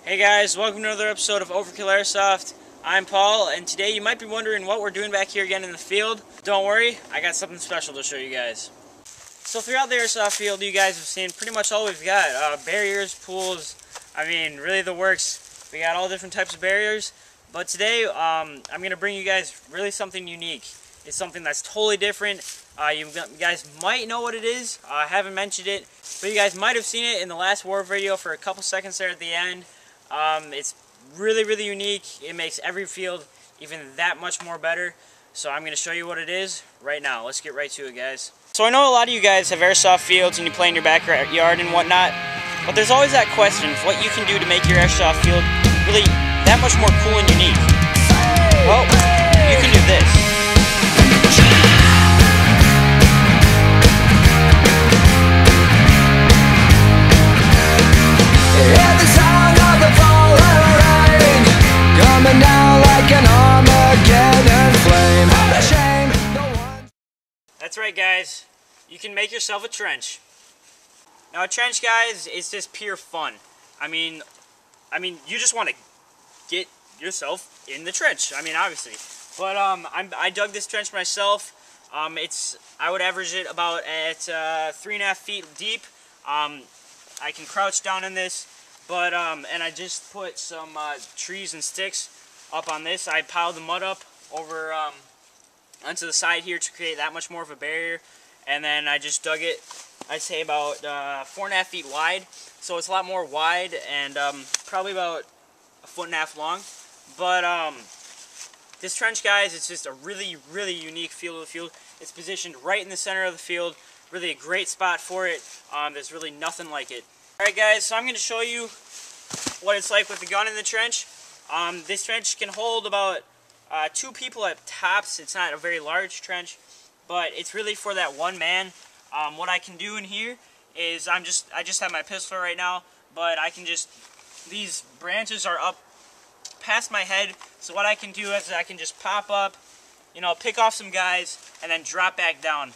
Hey guys, welcome to another episode of Overkill Airsoft. I'm Paul, and today you might be wondering what we're doing back here again in the field. Don't worry, I got something special to show you guys. So throughout the airsoft field, you guys have seen pretty much all we've got. Barriers, pools, I mean, really the works. We got all different types of barriers. But today, I'm going to bring you guys really something unique. It's something that's totally different. You guys might know what it is. I haven't mentioned it, but you guys might have seen it in the last war video for a couple seconds there at the end. It's really unique. It makes every field even that much more better. So I'm going to show you what it is right now. Let's get right to it, guys. So I know a lot of you guys have airsoft fields and you play in your backyard and whatnot, but there's always that question of what you can do to make your airsoft field really that much more cool and unique. Well, you can do this. That's right, guys. You can make yourself a trench. Now, a trench, guys, is just pure fun. I mean, you just want to get yourself in the trench. I mean, obviously. But I dug this trench myself. I would average it about at 3.5 feet deep. I can crouch down in this, but and I just put some trees and sticks up on this. I piled the mud up over onto the side here to create that much more of a barrier, and then I just dug it, I'd say about 4.5 feet wide, so it's a lot more wide and probably about 1.5 feet long. But this trench, guys, it's just a really unique feel of the field. It's positioned right in the center of the field, really a great spot for it. There's really nothing like it. Alright, guys, so I'm going to show you what it's like with the gun in the trench. This trench can hold about 2 people at tops. It's not a very large trench, but it's really for that one man. What I can do in here is I just have my pistol right now, but I can just, these branches are up past my head, so what I can do is I can just pop up, you know, pick off some guys, and then drop back down.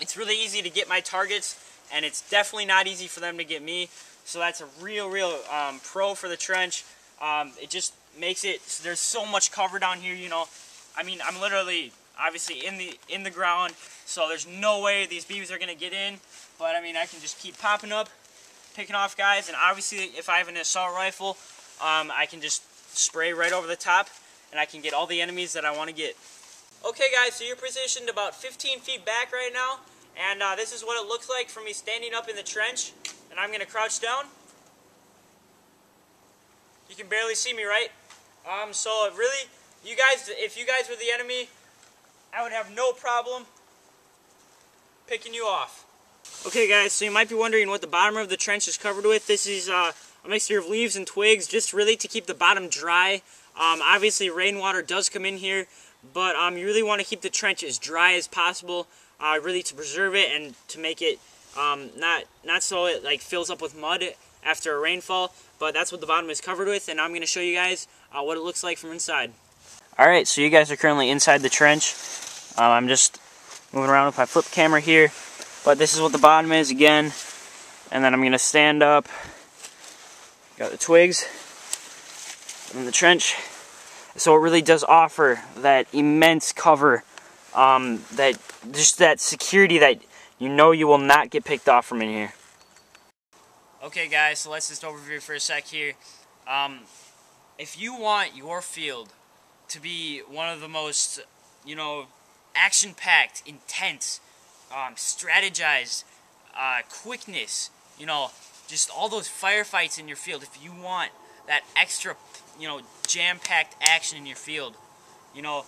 It's really easy to get my targets, and it's definitely not easy for them to get me, so that's a real pro for the trench. It just makes it so there's so much cover down here, you know. I mean, I'm literally obviously in the ground, so there's no way these beams are gonna get in, but I mean, I can just keep popping up, picking off guys, and obviously if I have an assault rifle, I can just spray right over the top and I can get all the enemies that I want to get. Okay, guys, so you're positioned about 15 feet back right now, and this is what it looks like from me standing up in the trench, and I'm gonna crouch down. You can barely see me, right? So really, you guys, if you guys were the enemy, I would have no problem picking you off. Okay, guys, so you might be wondering what the bottom of the trench is covered with. This is a mixture of leaves and twigs, just really to keep the bottom dry. Obviously, rainwater does come in here, but you really want to keep the trench as dry as possible, really to preserve it and to make it not so it like fills up with mud after a rainfall. But that's what the bottom is covered with, and I'm going to show you guys what it looks like from inside. Alright, so you guys are currently inside the trench. I'm just moving around with my flip camera here, but this is what the bottom is again, and then I'm going to stand up. Got the twigs in the trench, so it really does offer that immense cover, that security that you know you will not get picked off from in here. Okay, guys, so let's just overview for a sec here. If you want your field to be one of the most, you know, action-packed, intense, strategized, quickness, you know, just all those firefights in your field, if you want that extra, you know, jam-packed action in your field, you know,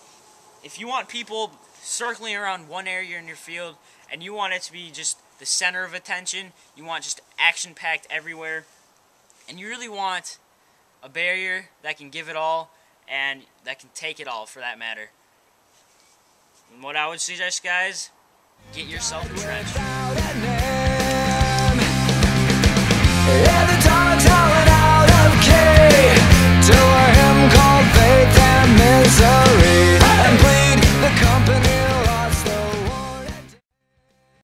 if you want people circling around one area in your field and you want it to be just the center of attention, you want just action-packed everywhere, and you really want a barrier that can give it all and that can take it all, for that matter. And what I would suggest, guys, get yourself a trench.